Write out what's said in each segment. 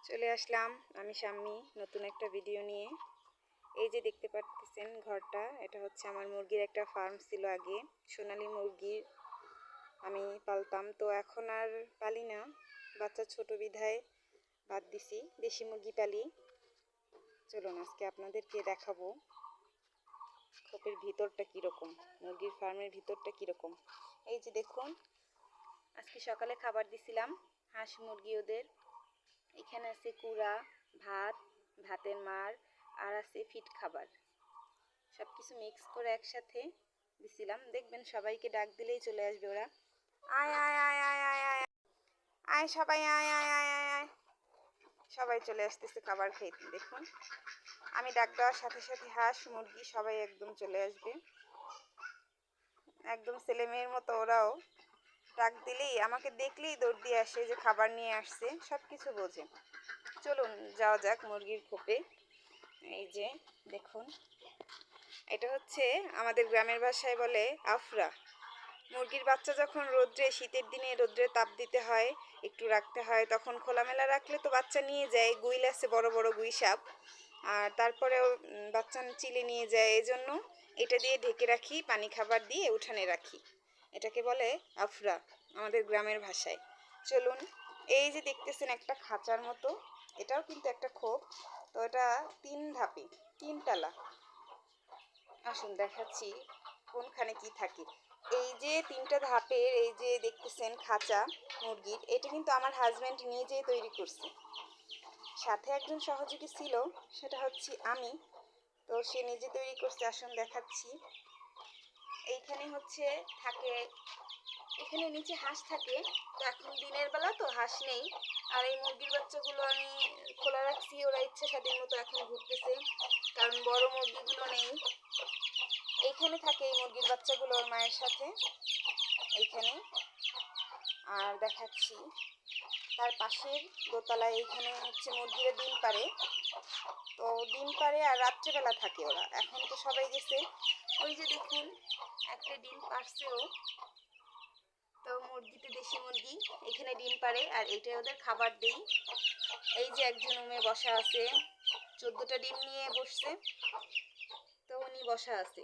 চলে আসলাম আমি শাম্মী নতুন একটা ভিডিও নিয়ে। এই যে দেখতে পাচ্ছেন ঘরটা, এটা হচ্ছে আমার মুরগির একটা ফার্ম ছিল আগে। সোনালী মুরগির আমি পালতাম, তো এখন আর পালি না, বাচ্চা ছোট বিধায় বাদ দিছি, দেশি মুরগি পালি। চলুন আজকে আপনাদেরকে দেখাবো খোপের ভিতরটা কীরকম, মুরগির ফার্মের ভিতরটা কীরকম। এই যে দেখুন, আজকে সকালে খাবার দিছিলাম হাঁস মুরগি ওদের। এখানে আছে কুড়া, ভাত, ভাতের মাড়, আর আছে ফিট খাবার, সব কিছু মিক্স করে একসাথে দিছিলাম। দেখবেন সবাইকে ডাক দিলেই চলে আসবে ওরা। আয় আয় আয় আয় আয় আয় আয় সবাই আয় আয় আয় আয় আয়, সবাই চলে আসতেছে খাবার খাইতে। দেখুন আমি ডাক দেওয়ার সাথে সাথে হাঁস মুরগি সবাই একদম চলে আসবে, একদম ছেলে মেয়ের মতো। ওরাও ডাক দিলেই, আমাকে দেখলেই দৌড় দিয়ে আসে যে খাবার নিয়ে আসছে, সব কিছু বোঝে। চলুন যাওয়া যাক মুরগির খোপে। এই যে দেখুন, এটা হচ্ছে আমাদের গ্রামের ভাষায় বলে আফরা। মুরগির বাচ্চা যখন রোদ্রে, শীতের দিনে রোদ্রে তাপ দিতে হয়, একটু রাখতে হয়, তখন খোলামেলা রাখলে তো বাচ্চা নিয়ে যায়, গুইল আছে বড় বড় গুই সাপ, আর তারপরেও বাচ্চা চিলে নিয়ে যায়। এজন্য এটা দিয়ে ঢেকে রাখি, পানি খাবার দিয়ে উঠানে রাখি। এটাকে বলে আফরা আমাদের গ্রামের ভাষায়। চলুন, এই যে দেখতেছেন একটা খাঁচার মতো, এটাও কিন্তু একটা খোপ। তো এটা 3 ধাপে, 3 তলা। আসুন দেখাচ্ছি কোনখানে কি থাকে। এই যে 3টা ধাপের এই যে দেখতেছেন খাঁচা মুরগির, এটা কিন্তু আমার হাজব্যান্ড নিজেই তৈরি করছে। সাথে একজন সহযোগী ছিল, সেটা হচ্ছে আমি। তো সে নিজে তৈরি করছে। আসুন দেখাচ্ছি। এইখানে হচ্ছে থাকে, এখানে নিচে হাঁস থাকে। তো এখন দিনের বেলা তো হাঁস নেই, আর এই মুরগির বাচ্চাগুলো আমি খোলা রাখছি, ওরা ইচ্ছে স্বাধীন মতো এখন ঘুরতেছে, কারণ বড় মুরগিগুলো নেই। এইখানে থাকে এই মুরগির বাচ্চাগুলো ওর মায়ের সাথে, এইখানে। আর দেখাচ্ছি তার পাশের দোতলায়, এইখানে হচ্ছে মুরগিরা ডিম পাড়ে। তো ডিম পাড়ে আর রাত্রেবেলা থাকে ওরা। এখন তো সবাই গেছে। ওই যে দেখুন একটা ডিম পাড়ছেও। তো মুরগিতে দেশি মুরগি এখানে ডিম পাড়ে, আর এইটাই ওদের খাবার দেই। এই যে একজন উমে বসা আছে, 14টা ডিম নিয়ে বসছে, তো উনি বসা আছে।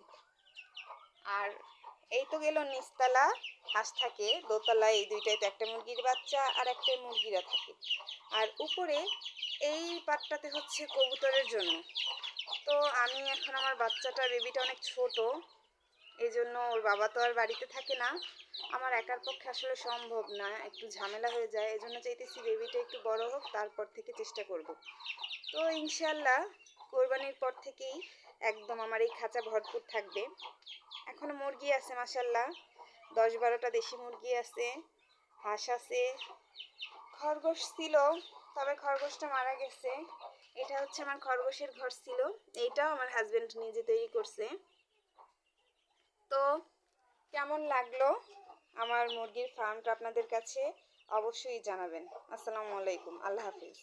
আর এই তো গেল নিচতলা, হাঁস থাকে দোতলায়, এই দুইটাতে একটা মুরগির বাচ্চা আর একটা মুরগিরা থাকে। আর উপরে এই পাটটাতে হচ্ছে কবুতরের জন্য। তো আমি এখন, আমার বাচ্চাটা বেবিটা অনেক ছোট, এই জন্য ওর বাবা তো আর বাড়িতে থাকে না, আমার একার পক্ষে আসলে সম্ভব না, একটু ঝামেলা হয়ে যায়। এই জন্য চাইতেছি বেবিটা একটু বড় হোক, তারপর থেকে চেষ্টা করব। তো ইনশাল্লাহ কোরবানির পর থেকেই একদম আমার এই খাঁচা ভরপুর থাকবে। এখনো মুরগি আছে মাশাল্লাহ, 10-12টা দেশি মুরগি আছে, হাঁস আছে, খরগোশ ছিল, তবে খরগোশটা মারা গেছে। এটা হচ্ছে আমার খরগোশের ঘর ছিল, এইটাও আমার হাজবেন্ড নিজে তৈরি করছে। তো কেমন লাগলো আমার মুরগির ফার্মটা আপনাদের কাছে অবশ্যই জানাবেন। আসসালামু আলাইকুম, আল্লাহ হাফিজ।